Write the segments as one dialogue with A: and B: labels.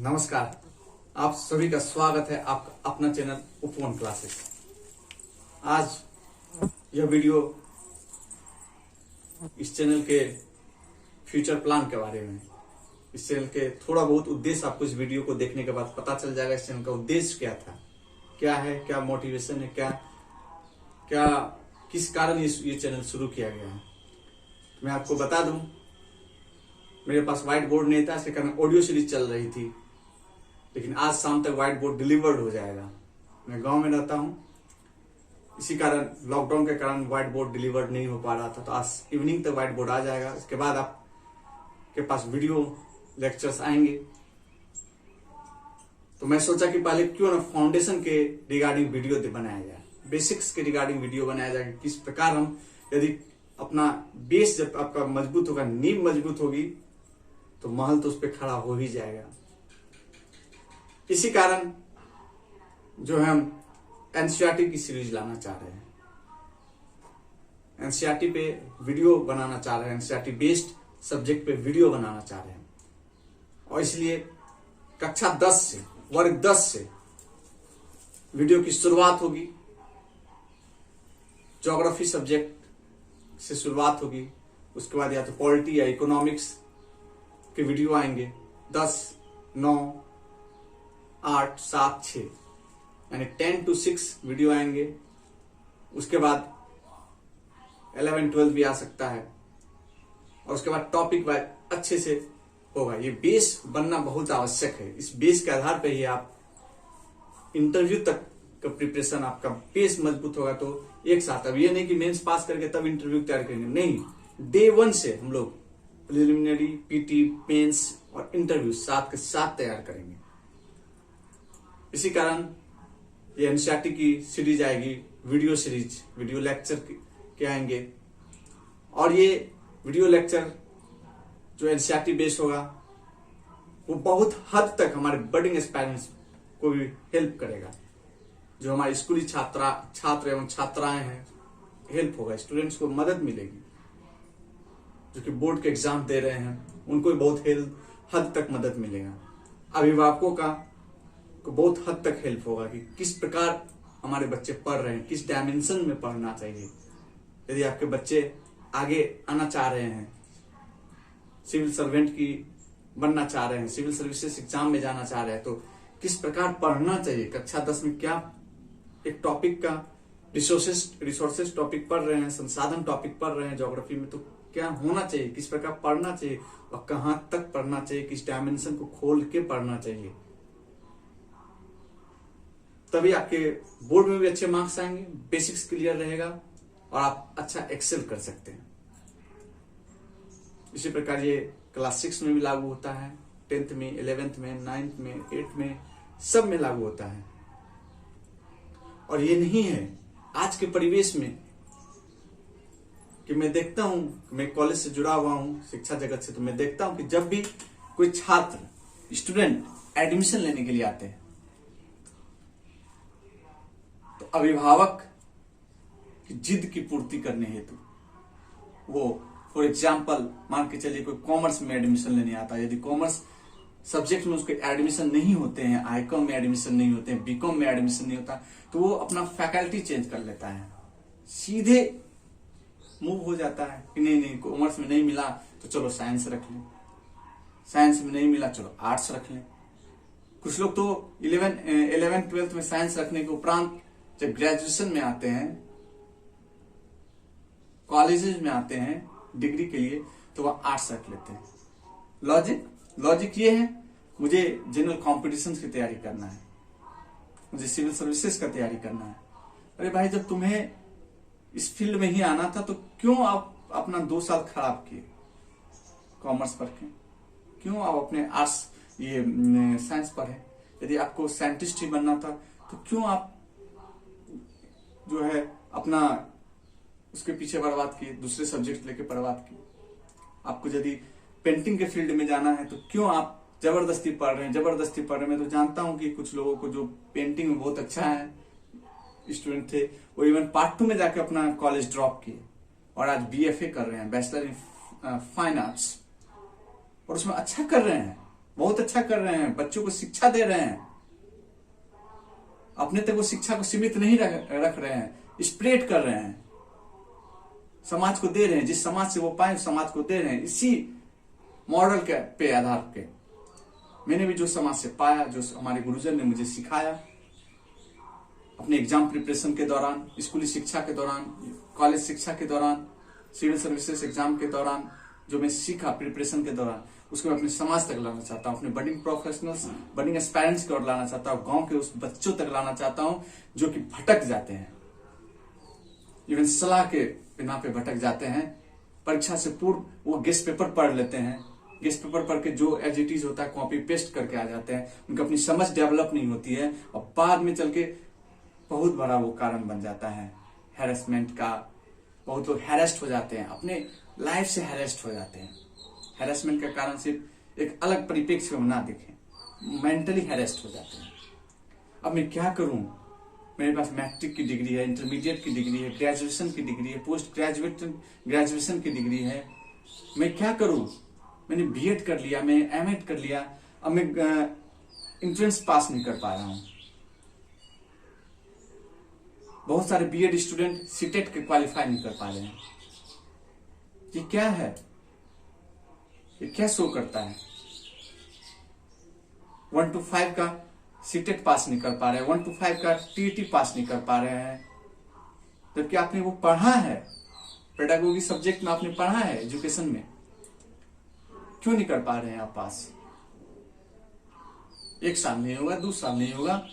A: नमस्कार, आप सभी का स्वागत है आपका अपना चैनल उपवन क्लासेस। आज यह वीडियो इस चैनल के फ्यूचर प्लान के बारे में, इस चैनल के थोड़ा बहुत उद्देश्य आपको इस वीडियो को देखने के बाद पता चल जाएगा। इस चैनल का उद्देश्य क्या था, क्या है, क्या मोटिवेशन है, क्या किस कारण ये चैनल शुरू किया गया है। तो मैं आपको बता दूं, मेरे पास व्हाइट बोर्ड नहीं था, इसके कारण ऑडियो सीरीज चल रही थी, लेकिन आज शाम तक व्हाइट बोर्ड डिलीवर्ड हो जाएगा। मैं गांव में रहता हूं, इसी कारण लॉकडाउन के कारण व्हाइट बोर्ड डिलीवर्ड नहीं हो पा रहा था, तो आज इवनिंग तक व्हाइट बोर्ड आ जाएगा। इसके बाद आपके पास वीडियो लेक्चर्स आएंगे। तो मैं सोचा कि पहले क्यों ना फाउंडेशन के रिगार्डिंग वीडियो बनाया जाए, बेसिक्स के रिगार्डिंग वीडियो बनाया जाए। किस प्रकार हम, यदि अपना बेस जब आपका मजबूत होगा, नींव मजबूत होगी, तो महल तो उस पर खड़ा हो ही जाएगा। इसी कारण जो है हम एनसीईआरटी की सीरीज लाना चाह रहे हैं, एनसीईआरटी पे वीडियो बनाना चाह रहे हैं, एनसीईआरटी बेस्ड सब्जेक्ट पे वीडियो बनाना चाह रहे हैं। और इसलिए कक्षा 10 से, वर्ग 10 से वीडियो की शुरुआत होगी। ज्योग्राफी सब्जेक्ट से शुरुआत होगी, उसके बाद या तो पॉलिटी या इकोनॉमिक्स के वीडियो आएंगे। 10, 9, 8, 7, 6 यानी 10 to 6 वीडियो आएंगे। उसके बाद 11, 12 भी आ सकता है, और उसके बाद टॉपिक वाइज अच्छे से होगा। ये बेस बनना बहुत आवश्यक है। इस बेस के आधार पर ही आप इंटरव्यू तक का प्रिपरेशन, आपका बेस मजबूत होगा तो एक साथ। अब ये नहीं कि मेंस पास करके तब इंटरव्यू तैयार करेंगे, नहीं, डे 1 से हम लोग प्रिलिमिनरी, पीटी, मेंस और इंटरव्यू साथ के साथ तैयार करेंगे। इसी कारण ये एनसीईआरटी की सीरीज आएगी, वीडियो सीरीज, वीडियो लेक्चर के आएंगे। और ये वीडियो लेक्चर जो एनसीईआरटी बेस्ड होगा, वो बहुत हद तक हमारे बडिंग एस्पायरेंट्स को भी हेल्प करेगा। जो हमारे स्कूली छात्र एवं छात्राएं हैं, हेल्प होगा, स्टूडेंट्स को मदद मिलेगी। जो कि बोर्ड के एग्जाम दे रहे हैं, उनको भी बहुत हद तक मदद मिलेगा। अभिभावकों को बहुत हद तक हेल्प होगा कि किस प्रकार हमारे बच्चे पढ़ रहे हैं, किस डायमेंशन में पढ़ना चाहिए। यदि आपके बच्चे आगे आना चाह रहे हैं, सिविल सर्वेंट की बनना चाह रहे हैं, सिविल सर्विसेज एग्जाम में जाना चाह रहे हैं, तो किस प्रकार पढ़ना चाहिए। कक्षा 10 में क्या एक टॉपिक का रिसोर्सेस टॉपिक पढ़ रहे हैं, संसाधन टॉपिक पढ़ रहे हैं ज्योग्राफी में, तो क्या होना चाहिए, किस प्रकार पढ़ना चाहिए और कहां तक पढ़ना चाहिए, किस डायमेंशन को खोल के पढ़ना चाहिए। तभी आपके बोर्ड में भी अच्छे मार्क्स आएंगे, बेसिक्स क्लियर रहेगा और आप अच्छा एक्सेल कर सकते हैं। इसी प्रकार ये क्लास 6 में भी लागू होता है, 10th में, 11th में, 9th में, 8th में, सब में लागू होता है। और ये नहीं है आज के परिवेश में कि मैं देखता हूं, मैं कॉलेज से जुड़ा हुआ हूं, शिक्षा जगत से, तो मैं देखता हूं कि जब भी कोई छात्र, स्टूडेंट एडमिशन लेने के लिए आते हैं, तो अभिभावक की जिद की पूर्ति करने हेतु वो, फॉर एग्जाम्पल मान के चलिए कोई कॉमर्स में एडमिशन लेने आता है, यदि कॉमर्स सब्जेक्ट में उसके एडमिशन नहीं होते हैं, आईकॉम में एडमिशन नहीं होते हैं, बीकॉम में एडमिशन नहीं होता, तो वो अपना फैकल्टी चेंज कर लेता है, सीधे मूव हो जाता है कि नहीं, कॉमर्स में नहीं मिला तो चलो साइंस रख लें, साइंस में नहीं मिला चलो आर्ट्स रख लें। कुछ लोग तो 11th 12th में साइंस रखने के उपरांत जब ग्रेजुएशन में आते हैं, कॉलेजेस में आते हैं डिग्री के लिए, तो वह आर्ट्स रख लेते हैं। लॉजिक ये है, मुझे जनरल कॉम्पिटिशन की तैयारी करना है, मुझे सिविल सर्विसेज का तैयारी करना है। अरे भाई, जब तुम्हें इस फील्ड में ही आना था तो क्यों आप अपना 2 साल खराब किए कॉमर्स पढ़ के? क्यों आप अपने आर्ट्स साइंस पढ़े? यदि आपको साइंटिस्ट ही बनना था तो क्यों आप जो है अपना उसके पीछे बर्बाद किए, दूसरे सब्जेक्ट लेके बर्बाद किए? आपको यदि पेंटिंग के फील्ड में जाना है तो क्यों आप जबरदस्ती पढ़ रहे हैं? मैं तो जानता हूं कि कुछ लोगों को जो पेंटिंग में बहुत अच्छा है स्टूडेंट थे, वो इवन पार्ट 2 में जाके अपना कॉलेज ड्रॉप किए और आज बीएफए कर रहे हैं, बैचलर इन फाइन आर्ट्स, और उसमें अच्छा कर रहे हैं, बहुत अच्छा कर रहे हैं, बच्चों को शिक्षा दे रहे हैं, अपने तक वो शिक्षा को सीमित नहीं रख रहे हैं, स्प्रेड कर रहे हैं, समाज को दे रहे हैं, जिस समाज से वो पाए समाज को दे रहे हैं। इसी मॉडल के पे आधार पे मैंने भी जो समाज से पाया, जो हमारे गुरुजन ने मुझे सिखाया अपने एग्जाम प्रिपरेशन के दौरान, स्कूली शिक्षा के दौरान, कॉलेज शिक्षा के दौरान, सिविल सर्विसेज एग्जाम के दौरान, जो मैं सीखा प्रिपरेशन के दौरान, उसको मैं अपने समाज तक लाना चाहता हूँ, अपने बडिंग प्रोफेशनल्स, बडिंग एस्पायरेंट्स की ओर लाना चाहता हूँ, गांव के उस बच्चों तक लाना चाहता हूँ जो कि भटक जाते हैं, इवन सलाह के बिना पे भटक जाते हैं। परीक्षा से पूर्व वो गेस्ट पेपर पढ़ लेते हैं, गेस्ट पेपर पढ़ के जो एज इट इज होता है कॉपी पेस्ट करके आ जाते हैं, उनकी अपनी समझ डेवलप नहीं होती है और बाद में चल के बहुत बड़ा वो कारण बन जाता है हैरेसमेंट का। बहुत लोग हैरेस्ट हो जाते हैं, अपने लाइफ से हैरेस्ट हो जाते हैं। हैरेसमेंट का कारण सिर्फ एक अलग परिप्रेक्ष्य में ना देखें, मेंटली हैरेस्ट हो जाते हैं। अब मैं क्या करूं? मेरे पास मैट्रिक की डिग्री है, इंटरमीडिएट की डिग्री है, ग्रेजुएशन की डिग्री है, पोस्ट ग्रेजुएशन की डिग्री है, मैं क्या करूं? मैंने बीएड कर लिया, मैं एमएड कर लिया, अब मैं एंट्रेंस पास नहीं कर पा रहा हूं। बहुत सारे बीएड स्टूडेंट सीटेट के क्वालिफाई नहीं कर पा रहे हैं। ये क्या है? ये क्या शो करता है? 1 to 5 का सीटेट पास नहीं कर पा रहे हैं, 1 to 5 का टीईटी पास नहीं कर पा रहे हैं, जबकि आपने वो पढ़ा है, पेडागोगी सब्जेक्ट में आपने पढ़ा है, एजुकेशन में। क्यों नहीं कर पा रहे हैं आप पास? 1 साल नहीं होगा, 2 साल नहीं होगा,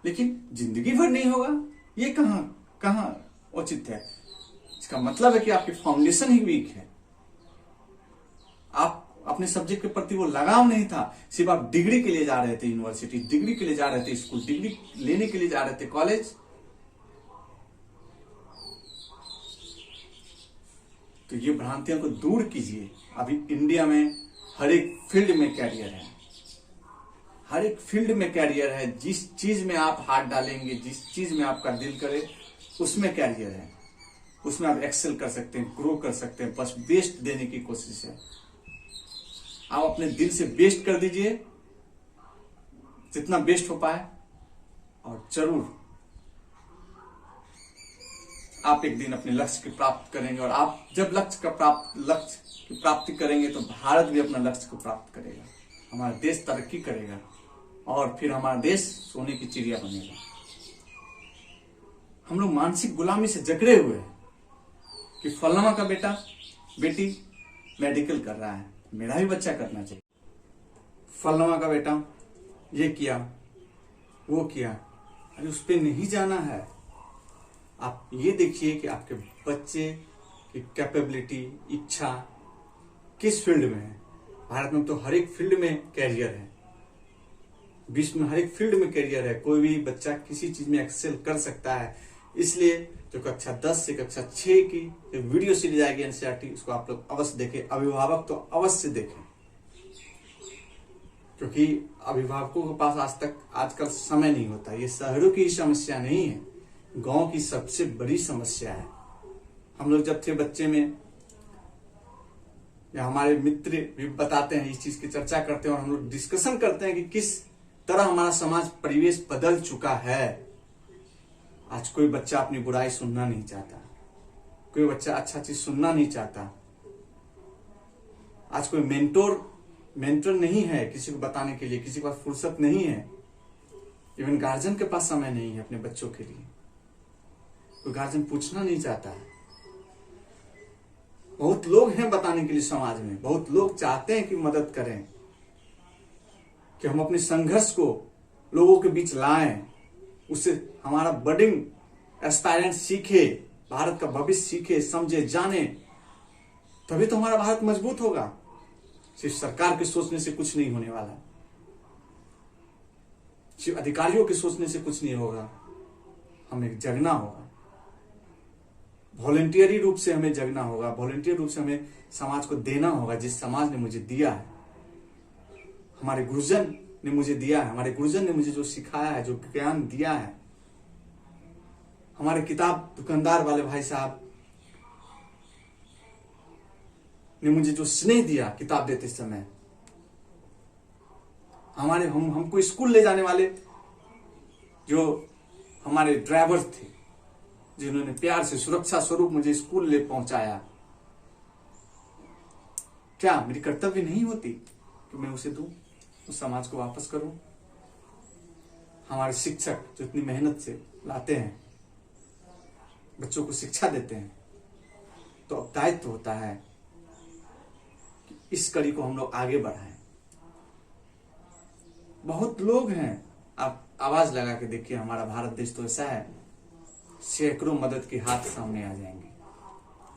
A: लेकिन जिंदगी भर नहीं होगा। ये कहां उचित है? इसका मतलब है कि आपकी फाउंडेशन ही वीक है। आप अपने सब्जेक्ट के प्रति वो लगाव नहीं था, सिर्फ आप डिग्री के लिए जा रहे थे यूनिवर्सिटी, डिग्री के लिए जा रहे थे स्कूल, डिग्री लेने के लिए जा रहे थे कॉलेज। तो ये भ्रांतियों को दूर कीजिए। अभी इंडिया में हर एक फील्ड में कैरियर है, हर एक फील्ड में कैरियर है। जिस चीज में आप हाथ डालेंगे, जिस चीज में आपका दिल करे, उसमें कैरियर है, उसमें आप एक्सेल कर सकते हैं, ग्रो कर सकते हैं। बस बेस्ट देने की कोशिश है। आप अपने दिल से बेस्ट कर दीजिए, जितना बेस्ट हो पाए, और जरूर आप एक दिन अपने लक्ष्य की प्राप्त करेंगे। और आप जब लक्ष्य की प्राप्ति करेंगे तो भारत भी अपना लक्ष्य को प्राप्त करेगा, हमारा देश तरक्की करेगा, और फिर हमारा देश सोने की चिड़िया बनेगा। हम लोग मानसिक गुलामी से जकड़े हुए हैं कि फलाना का बेटी मेडिकल कर रहा है, मेरा भी बच्चा करना चाहिए। फलाना का बेटा ये किया, वो किया। अरे उस पर नहीं जाना है। आप ये देखिए कि आपके बच्चे की कैपेबिलिटी, इच्छा किस फील्ड में है। भारत में तो हर एक फील्ड में कैरियर है, विश्व में हर एक फील्ड में कैरियर है। कोई भी बच्चा किसी चीज में एक्सेल कर सकता है। इसलिए जो कक्षा 10 से कक्षा 6 की जो वीडियो सीरीज आएगी एनसीईआरटी, उसको आप लोग अवश्य देखें। अभिभावक तो अवश्य देखें, क्योंकि अभिभावकों के पास आजकल समय नहीं होता। ये शहरों की समस्या नहीं है, गांव की सबसे बड़ी समस्या है। हम लोग जब थे बच्चे में, या हमारे मित्र भी बताते हैं, इस चीज की चर्चा करते हैं और हम लोग डिस्कशन करते हैं कि किस तरह हमारा समाज परिवेश बदल चुका है। आज कोई बच्चा अपनी बुराई सुनना नहीं चाहता, कोई बच्चा अच्छा चीज सुनना नहीं चाहता। आज कोई मेंटर नहीं है किसी को बताने के लिए, किसी के पास फुर्सत नहीं है। इवन गार्जियन के पास समय नहीं है अपने बच्चों के लिए, कोई गार्जियन पूछना नहीं चाहता है। बहुत लोग हैं बताने के लिए समाज में, बहुत लोग चाहते हैं कि मदद करें, कि हम अपने संघर्ष को लोगों के बीच लाएं, उससे हमारा बडिंग एस्पायरेंट सीखे, भारत का भविष्य सीखे, समझे, जाने। तभी तो हमारा भारत मजबूत होगा। सिर्फ सरकार के सोचने से कुछ नहीं होने वाला, सिर्फ अधिकारियों के सोचने से कुछ नहीं होगा। हमें जगना होगा, वॉलंटियरी रूप से हमें जगना होगा, वॉलंटियर रूप से हमें समाज को देना होगा जिस समाज ने मुझे दिया है, हमारे गुरुजन ने मुझे दिया है, हमारे गुरुजन ने मुझे जो सिखाया है, जो ज्ञान दिया है, हमारे किताब दुकानदार वाले भाई साहब ने मुझे जो स्नेह दिया किताब देते समय, हमको स्कूल ले जाने वाले जो हमारे ड्राइवर थे, जिन्होंने प्यार से सुरक्षा स्वरूप मुझे स्कूल ले पहुंचाया, क्या मेरी कर्तव्य नहीं होती कि मैं उसे दूं, उस समाज को वापस करूं? हमारे शिक्षक जो इतनी मेहनत से लाते हैं, बच्चों को शिक्षा देते हैं, तो अब दायित्व होता है कि इस कड़ी को हम लोग आगे बढ़ाएं। बहुत लोग हैं, आप आवाज लगा के देखिए, हमारा भारत देश तो ऐसा है, सैकड़ों मदद के हाथ सामने आ जाएंगे।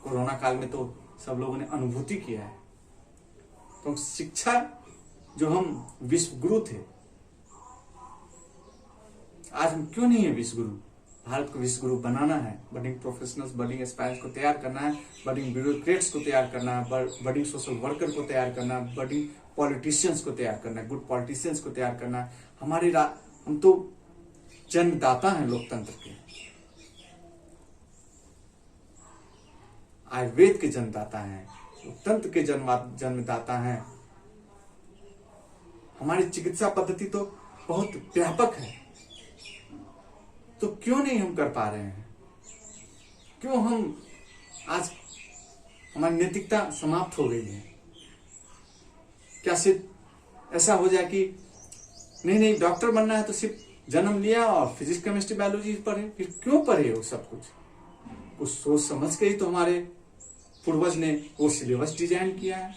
A: कोरोना काल में तो सब लोगों ने अनुभूति किया है। तो शिक्षा, जो हम विश्व गुरु थे, आज हम क्यों नहीं है विश्व गुरु? भारत को विश्व गुरु बनाना है, बडिंग प्रोफेशनल्स, बडिंग एस्पायर्स को तैयार करना है, बडिंग ब्यूरोक्रेट्स को तैयार करना है, बडिंग सोशल वर्कर को तैयार करना है, बडिंग पॉलिटिशियंस को तैयार करना है, गुड पॉलिटिशियंस को तैयार करना है। हम तो जन्मदाता हैं लोकतंत्र के, आयुर्वेद के जन्मदाता हैं, लोकतंत्र के जन्मदाता हैं। हमारी चिकित्सा पद्धति तो बहुत व्यापक है, तो क्यों नहीं हम कर पा रहे हैं? क्यों हम आज हमारी नैतिकता समाप्त हो गई है? क्या सिर्फ ऐसा हो जाए कि नहीं डॉक्टर बनना है तो सिर्फ जन्म लिया और फिजिक्स केमिस्ट्री बायोलॉजी पढ़े? फिर क्यों पढ़े वो सब कुछ सोच समझ के ही तो हमारे पूर्वज ने वो सिलेबस डिजाइन किया है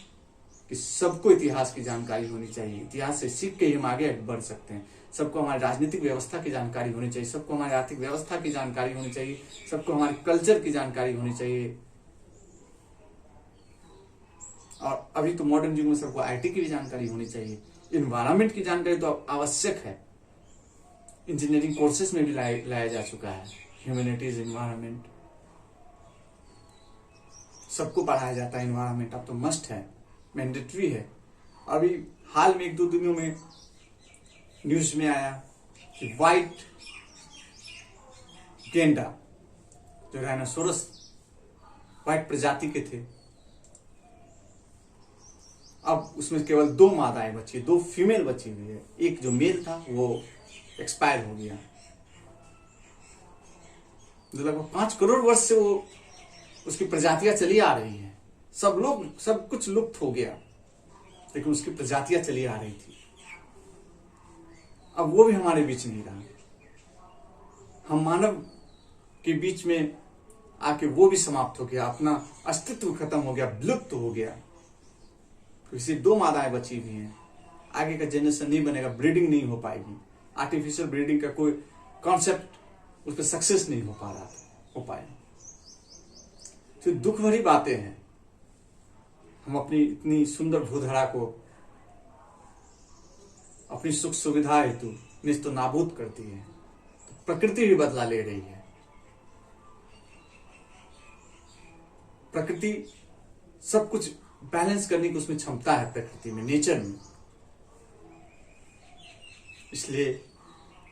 A: कि सबको इतिहास की जानकारी होनी चाहिए, इतिहास से सीख के ही हम आगे बढ़ सकते हैं। सबको हमारी राजनीतिक व्यवस्था की जानकारी होनी चाहिए, सबको हमारी आर्थिक व्यवस्था की जानकारी होनी चाहिए, सबको हमारी कल्चर की जानकारी होनी चाहिए। और अभी तो मॉडर्न युग में सबको आईटी की भी जानकारी होनी चाहिए। इन्वायरमेंट की जानकारी तो आवश्यक है, इंजीनियरिंग कोर्सेज में भी लाया जा चुका है। ह्यूमैनिटीज, इन्वायरमेंट सबको पढ़ाया जाता है। इन्वायरमेंट अब तो मस्ट है, मैंडेटरी है। अभी हाल में 1-2 दिनों में न्यूज में आया कि व्हाइट गेंडा, जो राइनोसोरस व्हाइट प्रजाति के थे, अब उसमें केवल 2 मादाएं बची, 2 फीमेल बची हुई है। एक जो मेल था वो एक्सपायर हो गया। लगभग 5 करोड़ वर्ष से वो उसकी प्रजातियां चली आ रही हैं। सब कुछ लुप्त हो गया, लेकिन उसकी प्रजातियां चली आ रही थी। अब वो भी हमारे बीच नहीं रहा। हम मानव के बीच में आके वो भी समाप्त हो गया, अपना अस्तित्व खत्म हो गया, विलुप्त हो गया। फिर सिर्फ 2 मादाएं बची हुई हैं। आगे का जनरेशन नहीं बनेगा, ब्रीडिंग नहीं हो पाएगी। आर्टिफिशियल ब्रीडिंग का कोई कॉन्सेप्ट उस पर सक्सेस नहीं हो पाए। तो दुख भरी बातें हैं। हम अपनी इतनी सुंदर भूधरा को अपनी सुख सुविधा हेतु निस्तो नाबूद करती है, तो प्रकृति भी बदला ले रही है। प्रकृति सब कुछ बैलेंस करने की उसमें क्षमता है, प्रकृति में, नेचर में। इसलिए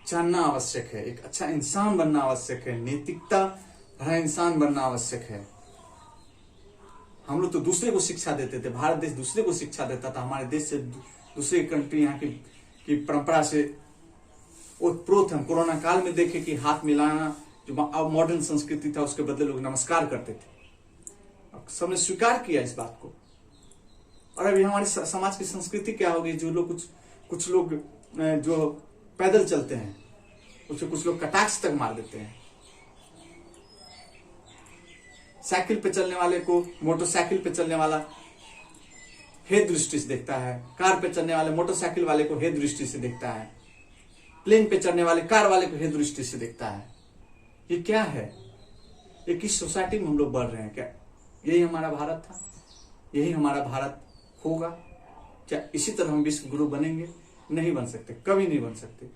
A: जानना आवश्यक है, एक अच्छा इंसान बनना आवश्यक है, नैतिकता भरा इंसान बनना आवश्यक है। हम लोग तो दूसरे को शिक्षा देते थे, भारत देश दूसरे को शिक्षा देता था। हमारे देश से दूसरे कंट्री यहाँ की परंपरा से ओतप्रोत। हम कोरोना काल में देखे कि हाथ मिलाना जो मॉडर्न संस्कृति था, उसके बदले लोग नमस्कार करते थे। अब सबने स्वीकार किया इस बात को। और अभी हमारे समाज की संस्कृति क्या होगी? जो लोग कुछ लोग जो पैदल चलते हैं, उसे कुछ लोग कटाक्ष तक मार देते हैं। साइकिल पे चलने वाले को मोटरसाइकिल पे चलने वाला हे दृष्टि से देखता है, कार पे चलने वाले मोटरसाइकिल वाले को हे दृष्टि से देखता है, प्लेन पे चढ़ने वाले कार वाले को हे दृष्टि से देखता है। ये क्या है? ये किस सोसाइटी में हम लोग बढ़ रहे हैं? क्या यही हमारा भारत था? यही हमारा भारत होगा? क्या इसी तरह हम विश्व गुरु बनेंगे? नहीं बन सकते, कभी नहीं बन सकते।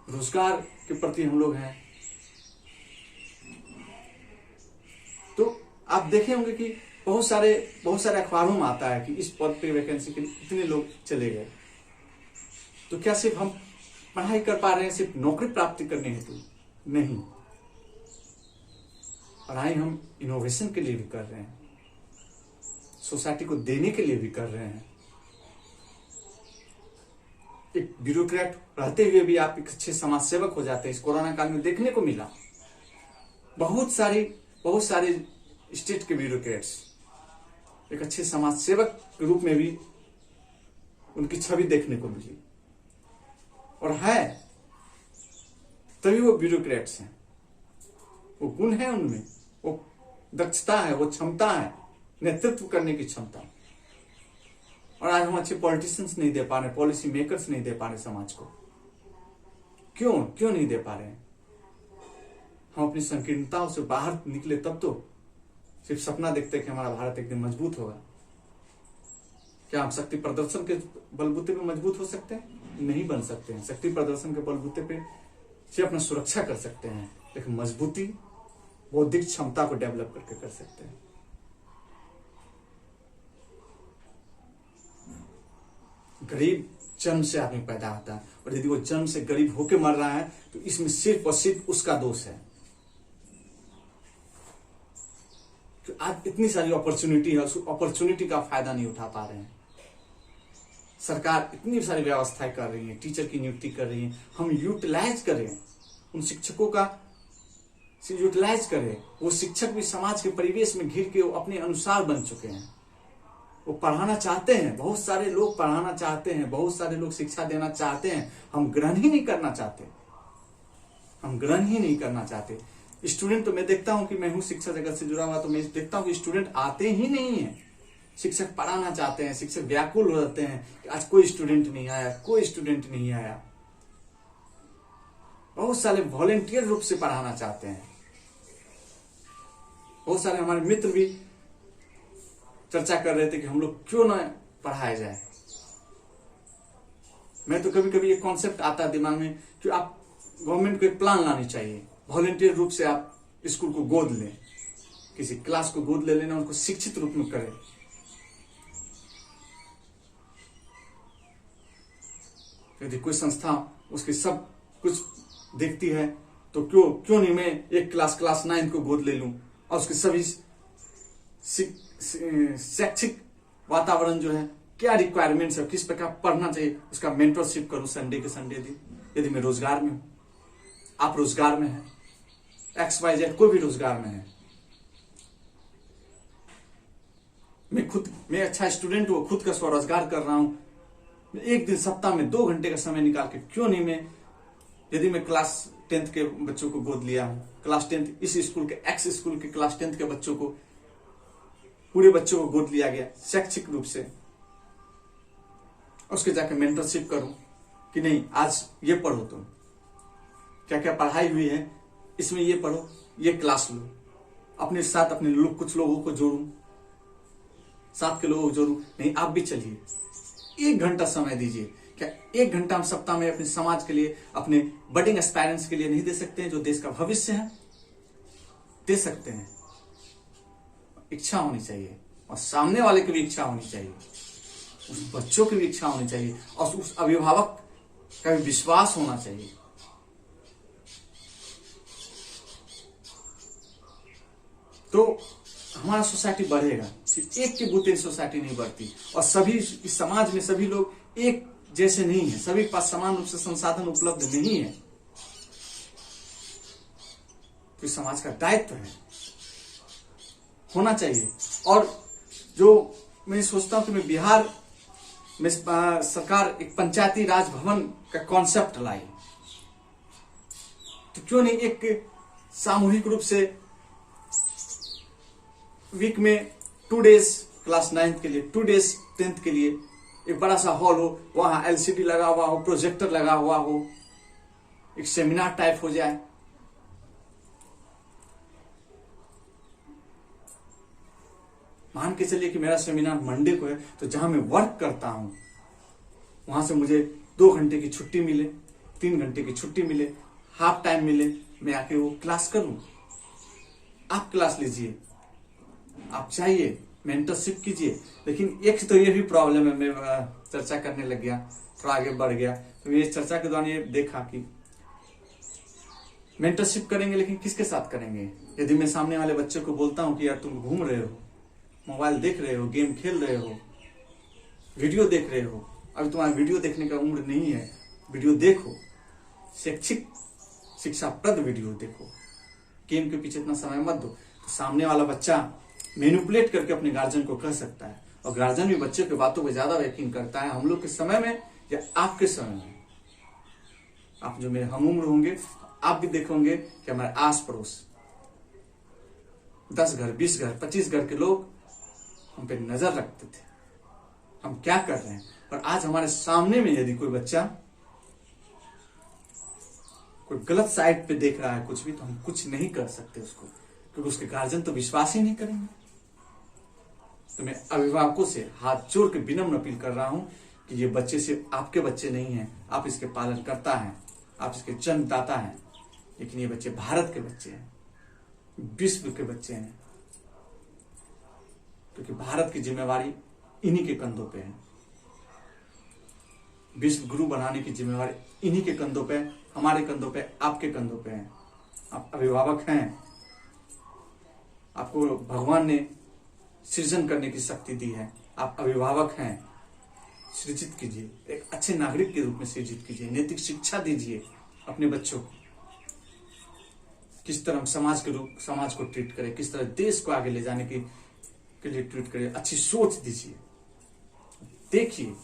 A: रोजगार के प्रति हम लोग हैं, तो आप देखे होंगे कि बहुत सारे अखबारों में आता है कि इस पद पे वैकेंसी के लिए इतने लोग चले गए। तो क्या सिर्फ हम पढ़ाई कर पा रहे हैं सिर्फ नौकरी प्राप्ति करने हेतु? नहीं, पढ़ाई हम इनोवेशन के लिए भी कर रहे हैं, सोसाइटी को देने के लिए भी कर रहे हैं। एक ब्यूरोक्रेट रहते हुए भी आप एक अच्छे समाज सेवक हो जाते हैं। इस कोरोना काल में देखने को मिला बहुत सारे स्टेट के ब्यूरोक्रेट्स एक अच्छे समाज सेवक के रूप में भी उनकी छवि देखने को मिली। और है तभी वो ब्यूरोक्रेट्स हैं, वो गुण है उनमें, वो दक्षता है, वो क्षमता है, नेतृत्व करने की क्षमता। और आज हम अच्छे पॉलिटिशियंस नहीं दे पा रहे, पॉलिसी मेकर्स नहीं दे पा रहे समाज को। क्यों नहीं दे पा रहे हैं? हम अपनी संकीर्णताओं से बाहर निकले तब तो। सिर्फ सपना देखते कि हमारा भारत एक दिन मजबूत होगा। क्या हम शक्ति प्रदर्शन के बलबूते पे मजबूत हो सकते हैं? नहीं बन सकते हैं। शक्ति प्रदर्शन के बलबूते पे सिर्फ अपना सुरक्षा कर सकते हैं, लेकिन मजबूती बौद्धिक क्षमता को डेवलप करके कर सकते हैं। गरीब जन्म से आदमी पैदा होता है, और यदि वो जन्म से गरीब होके मर रहा है तो इसमें सिर्फ और सिर्फ उसका दोष है। तो आज इतनी सारी अपॉर्चुनिटी है, उस अपॉर्चुनिटी का फायदा नहीं उठा पा रहे हैं। सरकार इतनी सारी व्यवस्थाएं कर रही है, टीचर की नियुक्ति कर रही है, हम यूटिलाइज करें उन शिक्षकों का, यूटिलाइज करें। वो शिक्षक भी समाज के परिवेश में घिर के वो अपने अनुसार बन चुके हैं। वो पढ़ाना चाहते हैं, बहुत सारे लोग पढ़ाना चाहते हैं, बहुत सारे लोग शिक्षा देना चाहते हैं। हम ग्रहण ही नहीं करना चाहते, हम ग्रहण ही नहीं करना चाहते। स्टूडेंट तो मैं देखता हूं कि मैं हूं शिक्षा जगत से जुड़ा हुआ, तो मैं देखता हूं कि स्टूडेंट आते ही नहीं है। शिक्षक पढ़ाना चाहते हैं, शिक्षक व्याकुल हो जाते हैं कि आज कोई स्टूडेंट नहीं आया, कोई स्टूडेंट नहीं आया। बहुत सारे वॉलेंटियर रूप से पढ़ाना चाहते हैं। बहुत सारे हमारे मित्र भी चर्चा कर रहे थे कि हम लोग क्यों ना पढ़ाया जाए। मैं तो कभी कभी एक कॉन्सेप्ट आता है दिमाग में कि आप गवर्नमेंट को एक प्लान लानी चाहिए, वॉलेंटियर रूप से आप स्कूल को गोद लें, किसी क्लास को गोद ले लेना, उनको शिक्षित रूप में करें। यदि कोई संस्था उसकी सब कुछ देखती है तो क्यों नहीं मैं एक क्लास 9 को गोद ले लूं और उसके सभी शैक्षिक वातावरण जो है, क्या रिक्वायरमेंट्स है, किस प्रकार पढ़ना चाहिए, उसका मेंटरशिप करूं संडे के संडे दिन। यदि मैं रोजगार में हूं, आप रोजगार में हैं, XYZ कोई भी रोजगार में है, मैं अच्छा स्टूडेंट हूं, खुद का स्वरोजगार कर रहा हूं, एक दिन सप्ताह में 2 घंटे का समय निकाल के क्यों नहीं मैं, यदि मैं क्लास 10th के बच्चों को गोद लिया हूं, क्लास 10th इस स्कूल के X स्कूल के क्लास 10th के बच्चों को, पूरे बच्चों को गोद लिया गया शैक्षिक रूप से, उसके जाके मेंटरशिप करूं कि नहीं आज ये पढ़ो, तुम क्या क्या पढ़ाई हुई है इसमें ये पढ़ो, ये क्लास लो, अपने साथ अपने लोग कुछ लोगों को जोड़ूं, साथ के लोगों को जोड़ूं। नहीं आप भी चलिए, 1 घंटा समय दीजिए। क्या 1 घंटा हम सप्ताह में अपने समाज के लिए, अपने बडिंग एस्पायरेंट्स के लिए नहीं दे सकते हैं, जो देश का भविष्य है? दे सकते हैं। इच्छा होनी चाहिए, और सामने वाले की भी इच्छा होनी चाहिए, उस बच्चों की भी इच्छा होनी चाहिए, और उस अभिभावक का भी विश्वास होना चाहिए। तो हमारा सोसाइटी बढ़ेगा। सिर्फ एक के बूते सोसाइटी नहीं बढ़ती, और सभी इस समाज में सभी लोग एक जैसे नहीं है, सभी के पास समान रूप से संसाधन उपलब्ध नहीं है। तो इस समाज का दायित्व है, होना चाहिए। और जो मैं सोचता हूं कि मैं बिहार में सरकार एक पंचायती राज भवन का कॉन्सेप्ट लाई, तो क्यों नहीं एक सामूहिक रूप से वीक में 2 डेज क्लास 9th के लिए, 2 डेज 10th के लिए एक बड़ा सा हॉल हो, वहां LCD लगा हुआ हो, प्रोजेक्टर लगा हुआ हो, एक सेमिनार टाइप हो जाए। मान के चलिए कि मेरा सेमिनार मंडे को है, तो जहां मैं वर्क करता हूं वहां से मुझे 2 घंटे की छुट्टी मिले, 3 घंटे की छुट्टी मिले, हाफ टाइम मिले, मैं आके वो क्लास करूं। आप क्लास लीजिए, आप चाहिए मेंटरशिप कीजिए। लेकिन एक तो ये भी प्रॉब्लम है, मैं चर्चा करने लग गया, थोड़ा आगे बढ़ गया, तो ये चर्चा के दौरान ये देखा कि मेंटरशिप करेंगे लेकिन किसके साथ करेंगे? यदि मैं सामने वाले बच्चे को बोलता हूं कि यार तुम घूम रहे हो, मोबाइल देख रहे हो, गेम खेल रहे हो, वीडियो देख रहे हो, अभी तुम्हारा वीडियो देखने का उम्र नहीं है, वीडियो देखो, शैक्षिक शिक्षाप्रद वीडियो देखो, गेम के पीछे इतना समय मत दो। तो सामने वाला बच्चा मैनिपुलेट करके अपने गार्जियन को कह सकता है, और गार्जियन भी बच्चे की बातों पर ज्यादा यकीन करता है। हम लोग के समय में या आपके समय में, आप जो मेरे हम उम्र होंगे, आप भी देखोगे कि हमारे आस पड़ोस 10 घर, 20 घर, 25 घर के लोग हम पे नजर रखते थे, हम क्या कर रहे हैं। और आज हमारे सामने में यदि कोई बच्चा कोई गलत साइड पे देख रहा है कुछ भी, तो हम कुछ नहीं कर सकते उसको, क्योंकि उसके गार्जियन तो विश्वास ही नहीं करेंगे। तो मैं अभिभावकों से हाथ जोड़ के विनम्र अपील कर रहा हूं कि ये बच्चे से आपके बच्चे नहीं हैं, आप इसके पालन करता है, आप इसके जन्मदाता हैं, लेकिन ये बच्चे भारत के बच्चे हैं, विश्व के बच्चे हैं, क्योंकि भारत की जिम्मेवारी इन्हीं के कंधों पे है। विश्व गुरु बनाने की जिम्मेवारी इन्हीं के कंधों पे, हमारे कंधों पे, आपके कंधों पे है। आप अभिभावक हैं, आपको भगवान ने सृजन करने की शक्ति दी है, आप अभिभावक हैं, सृजित कीजिए, एक अच्छे नागरिक के रूप में सृजित कीजिए, नैतिक शिक्षा दीजिए अपने बच्चों को, किस तरह हम समाज को ट्रीट करें, किस तरह देश को आगे ले जाने के लिए ट्रीट करें, अच्छी सोच दीजिए। देखिए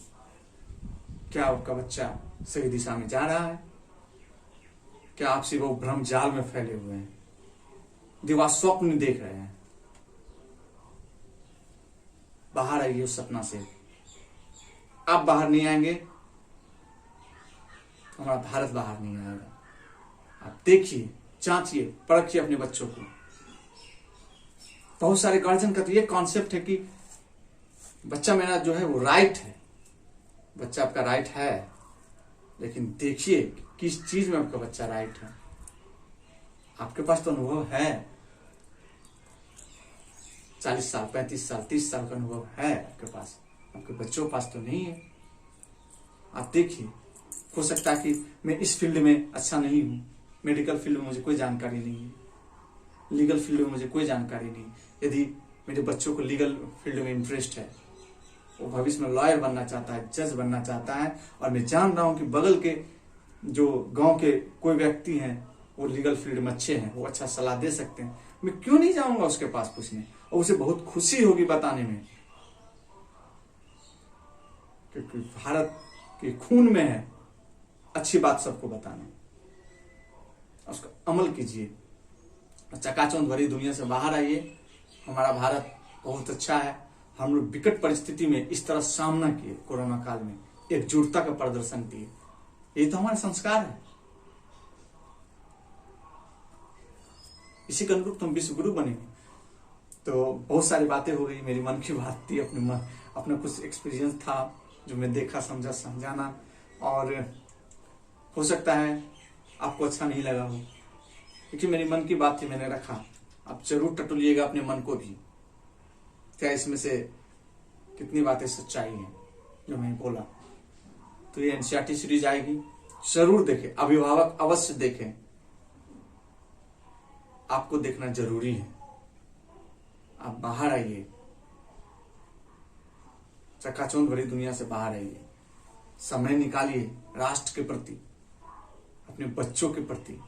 A: क्या आपका बच्चा सही दिशा में जा रहा है, क्या आपसे वो भ्रम जाल में फैले हुए हैं, दिवा स्वप्न देख रहे हैं। बाहर आइए उस सपना से, आप बाहर नहीं आएंगे, हमारा भारत बाहर नहीं आएगा। आप देखिए, जांचिए, परखिए अपने बच्चों को। बहुत सारे गार्जियन का तो ये कॉन्सेप्ट है कि बच्चा मेरा जो है वो राइट है। बच्चा आपका राइट है, लेकिन देखिए किस चीज में आपका बच्चा राइट है। आपके पास तो अनुभव है, 40 साल, 35 साल, 30 साल का अनुभव है आपके पास, आपके बच्चों के पास तो नहीं है। आप देखिए, हो सकता है कि मैं इस फील्ड में अच्छा नहीं हूं, मेडिकल फील्ड में मुझे कोई जानकारी नहीं है, लीगल फील्ड में मुझे कोई जानकारी नहीं। यदि मेरे बच्चों को लीगल फील्ड में इंटरेस्ट है, वो भविष्य में लॉयर बनना चाहता है, जज बनना चाहता है, और मैं जान रहा हूं कि बगल के जो गांव के कोई व्यक्ति हैं वो लीगल फील्ड में अच्छे हैं, वो अच्छा सलाह दे सकते हैं, मैं क्यों नहीं जाऊंगा उसके पास पूछने, और उसे बहुत खुशी होगी बताने में, क्योंकि भारत के खून में है अच्छी बात सबको बताना। उसका अमल कीजिए, चकाचौंध भरी दुनिया से बाहर आइए। हमारा भारत बहुत अच्छा है। हम लोग विकट परिस्थिति में इस तरह सामना किए, कोरोना काल में एकजुटता का प्रदर्शन किए, ये तो हमारे संस्कार है। इसी के अनुरूप तुम विश्व गुरु बनेंगे। तो बहुत सारी बातें हो गई, मेरी मन की बात थी, अपना कुछ एक्सपीरियंस था जो मैं देखा, समझा, समझाना, और हो सकता है आपको अच्छा नहीं लगा हो, क्योंकि मेरी मन की बात थी, मैंने रखा। आप जरूर टटोलिएगा अपने मन को भी, क्या इसमें से कितनी बातें सच्चाई हैं जो मैं बोला। तो ये एनसीईआरटी सीरीज आएगी, जरूर देखें, अभिभावक अवश्य देखें, आपको देखना जरूरी है। आप बाहर आइए, चकाचौंध भरी दुनिया से बाहर आइए, समय निकालिए राष्ट्र के प्रति, अपने बच्चों के प्रति।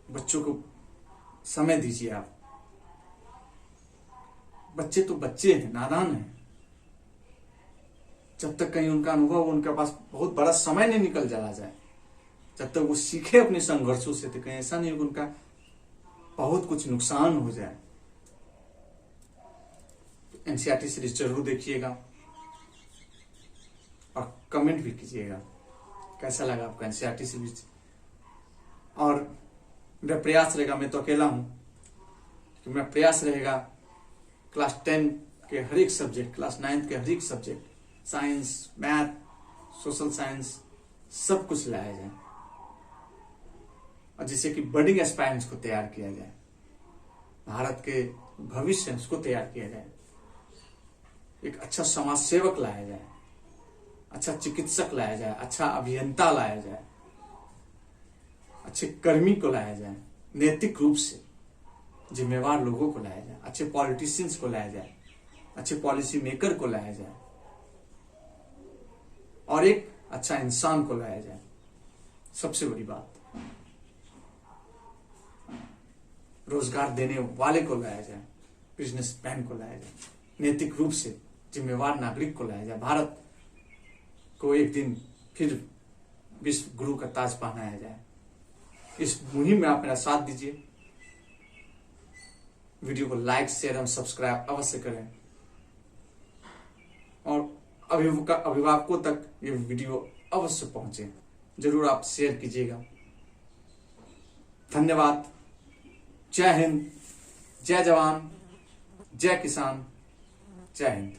A: बच्चों को समय दीजिए आप। बच्चे तो बच्चे हैं, नादान हैं। जब तक कहीं उनका अनुभव उनके पास बहुत बड़ा समय नहीं निकल चला जाए, जब तक वो सीखे अपने संघर्षों से, तो कहीं ऐसा नहीं हो उनका बहुत कुछ नुकसान हो जाए। एनसीईआरटी सीरीज जरूर देखिएगा और कमेंट भी कीजिएगा कैसा लगा आपको एनसीईआरटी सीरीज। और मेरा प्रयास रहेगा, मैं तो अकेला हूं, कि मेरा प्रयास रहेगा क्लास 10 के हर एक सब्जेक्ट, क्लास 9 के हर एक subject, science, math, social science, सब कुछ लाया जाए, और जिससे कि बडिंग एस्पायरेंट्स को तैयार किया जाए, भारत के भविष्य उसको तैयार किया जाए, एक अच्छा समाज सेवक लाया जाए, अच्छा चिकित्सक लाया जाए, अच्छा अभियंता लाया जाए, अच्छे कर्मी को लाया जाए, नैतिक रूप से जिम्मेवार लोगों को लाया जाए, अच्छे पॉलिटिशियंस को लाया जाए, अच्छे पॉलिसी मेकर को लाया जाए और एक अच्छा इंसान को लाया जाए। सबसे बड़ी बात, रोजगार देने वाले को लाया जाए, बिजनेसमैन को लाया जाए, नैतिक रूप से जिम्मेवार नागरिक को लाया जाए। भारत को एक दिन फिर विश्व गुरु का ताज पहनाया जाए। इस मुहिम में आप मेरा साथ दीजिए। वीडियो को लाइक, शेयर एवं सब्सक्राइब अवश्य करें और अभिभावकों तक ये वीडियो अवश्य पहुंचे। जरूर आप शेयर कीजिएगा। धन्यवाद। जय हिंद, जय जवान, जय किसान, जय हिंद।